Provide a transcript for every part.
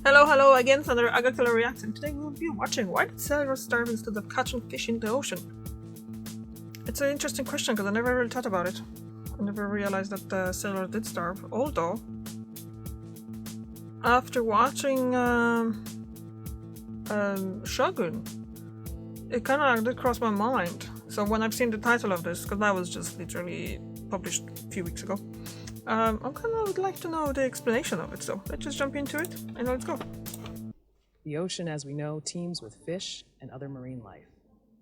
Hello again, Thunder Agakula Reacts, and today we'll be watching why did sailors starve instead of catching fish in the ocean? It's an interesting question because I never really thought about it. I never realized that the sailors did starve, although after watching Shogun, it kind of did cross my mind. So when I've seen the title of this, because that was just literally published a few weeks ago, I kind of would like to know the explanation of it, so let's just jump into it and let's go. The ocean, as we know, teems with fish and other marine life.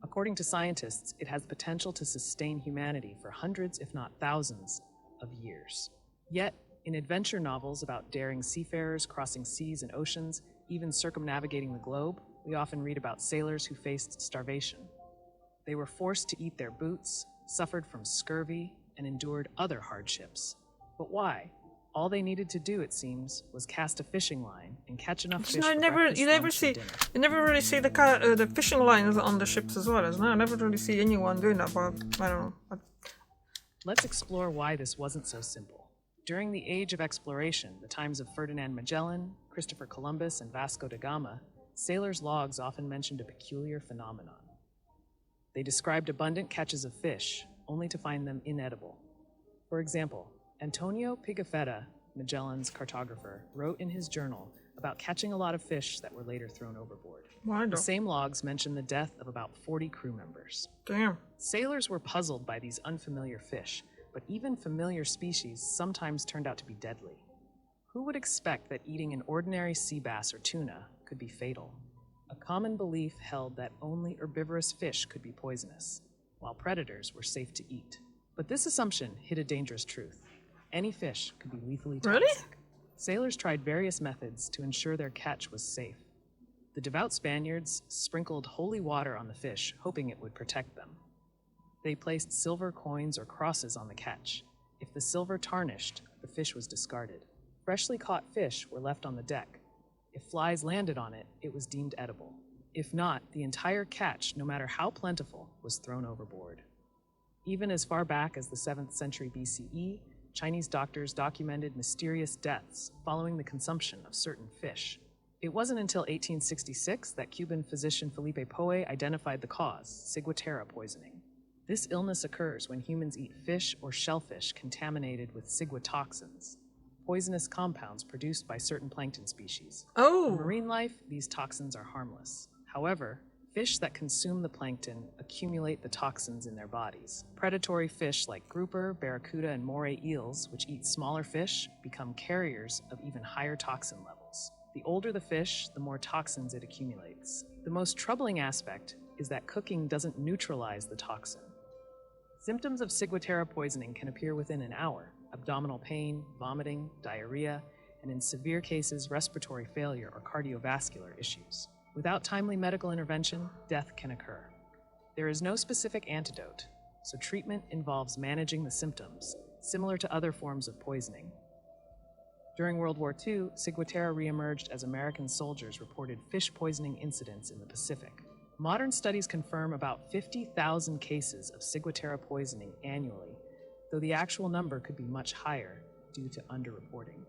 According to scientists, it has the potential to sustain humanity for hundreds, if not thousands, of years. Yet, in adventure novels about daring seafarers crossing seas and oceans, even circumnavigating the globe, we often read about sailors who faced starvation. They were forced to eat their boots, suffered from scurvy, and endured other hardships. But why? All they needed to do, it seems, was cast a fishing line and catch enough fish for breakfast, lunch, and dinner. You never really see the fishing lines on the ships as well, isn't it? I never really see anyone doing that, but I don't know. Let's explore why this wasn't so simple. During the Age of Exploration, the times of Ferdinand Magellan, Christopher Columbus, and Vasco da Gama, sailors' logs often mentioned a peculiar phenomenon. They described abundant catches of fish, only to find them inedible. For example, Antonio Pigafetta, Magellan's cartographer, wrote in his journal about catching a lot of fish that were later thrown overboard. The same logs mention the death of about 40 crew members. Damn. Sailors were puzzled by these unfamiliar fish, but even familiar species sometimes turned out to be deadly. Who would expect that eating an ordinary sea bass or tuna could be fatal? A common belief held that only herbivorous fish could be poisonous, while predators were safe to eat. But this assumption hid a dangerous truth. Any fish could be lethally toxic. Really? Sailors tried various methods to ensure their catch was safe. The devout Spaniards sprinkled holy water on the fish, hoping it would protect them. They placed silver coins or crosses on the catch. If the silver tarnished, the fish was discarded. Freshly caught fish were left on the deck. If flies landed on it, it was deemed edible. If not, the entire catch, no matter how plentiful, was thrown overboard. Even as far back as the 7th century BCE, Chinese doctors documented mysterious deaths following the consumption of certain fish. It wasn't until 1866 that Cuban physician Felipe Poe identified the cause, ciguatera poisoning. This illness occurs when humans eat fish or shellfish contaminated with ciguatoxins, poisonous compounds produced by certain plankton species. Oh. In marine life, these toxins are harmless. However, fish that consume the plankton accumulate the toxins in their bodies. Predatory fish like grouper, barracuda, and moray eels, which eat smaller fish, become carriers of even higher toxin levels. The older the fish, the more toxins it accumulates. The most troubling aspect is that cooking doesn't neutralize the toxin. Symptoms of ciguatera poisoning can appear within an hour: abdominal pain, vomiting, diarrhea, and in severe cases, respiratory failure or cardiovascular issues. Without timely medical intervention, death can occur. There is no specific antidote, so treatment involves managing the symptoms, similar to other forms of poisoning. During World War II, ciguatera reemerged as American soldiers reported fish poisoning incidents in the Pacific. Modern studies confirm about 50,000 cases of ciguatera poisoning annually, though the actual number could be much higher due to underreporting.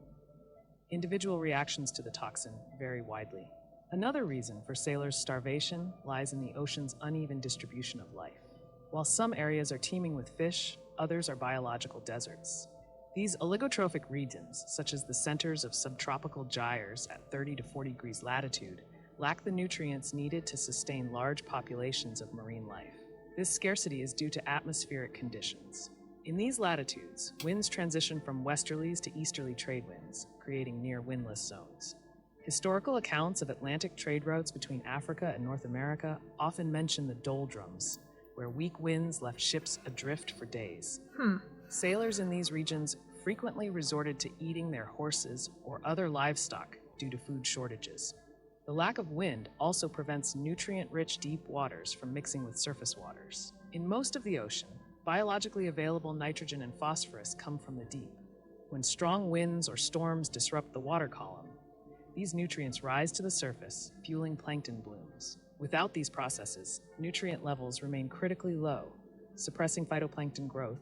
Individual reactions to the toxin vary widely. Another reason for sailors' starvation lies in the ocean's uneven distribution of life. While some areas are teeming with fish, others are biological deserts. These oligotrophic regions, such as the centers of subtropical gyres at 30 to 40 degrees latitude, lack the nutrients needed to sustain large populations of marine life. This scarcity is due to atmospheric conditions. In these latitudes, winds transition from westerlies to easterly trade winds, creating near windless zones. Historical accounts of Atlantic trade routes between Africa and North America often mention the doldrums, where weak winds left ships adrift for days. Sailors in these regions frequently resorted to eating their horses or other livestock due to food shortages. The lack of wind also prevents nutrient-rich deep waters from mixing with surface waters. In most of the ocean, biologically available nitrogen and phosphorus come from the deep. When strong winds or storms disrupt the water column, these nutrients rise to the surface, fueling plankton blooms. Without these processes, nutrient levels remain critically low, suppressing phytoplankton growth,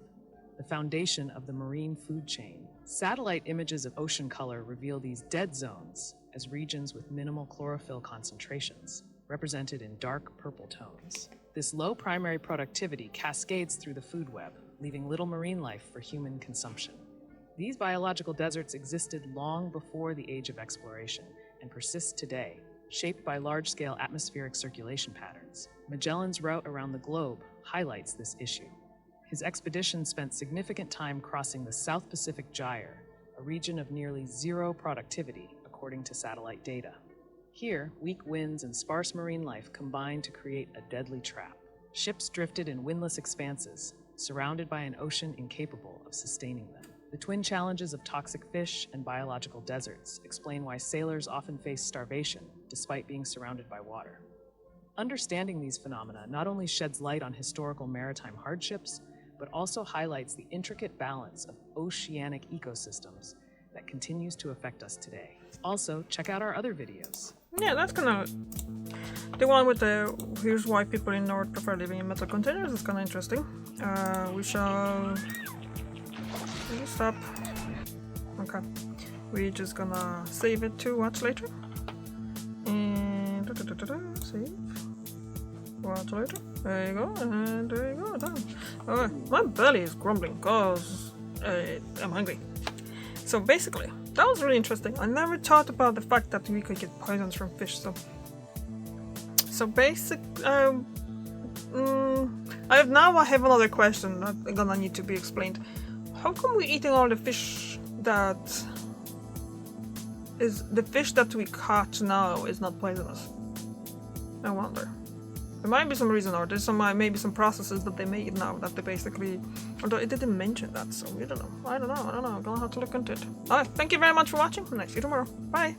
the foundation of the marine food chain. Satellite images of ocean color reveal these dead zones as regions with minimal chlorophyll concentrations, represented in dark purple tones. This low primary productivity cascades through the food web, leaving little marine life for human consumption. These biological deserts existed long before the age of exploration and persist today, shaped by large-scale atmospheric circulation patterns. Magellan's route around the globe highlights this issue. His expedition spent significant time crossing the South Pacific Gyre, a region of nearly zero productivity, according to satellite data. Here, weak winds and sparse marine life combined to create a deadly trap. Ships drifted in windless expanses, surrounded by an ocean incapable of sustaining them. The twin challenges of toxic fish and biological deserts explain why sailors often face starvation despite being surrounded by water. Understanding these phenomena not only sheds light on historical maritime hardships, but also highlights the intricate balance of oceanic ecosystems that continues to affect us today. Also, check out our other videos. Yeah, that's kind of... The one with the here's why people in North prefer living in metal containers is kind of interesting. We shall... Stop. Okay. We're just gonna save it to watch later. And... Save. Watch later. There you go. And there you go. Done. Alright. My belly is grumbling because I'm hungry. So basically, that was really interesting. I never thought about the fact that we could get poisons from fish. So basic. I have another question that's gonna need to be explained. How come we're eating all the fish that is the fish that we caught now is not poisonous? I wonder. There might be some reason, or there's maybe some processes that they made now that they basically, although it didn't mention that, so we don't know. I don't know. I'm gonna have to look into it. Alright, thank you very much for watching, and I'll see you tomorrow. Bye!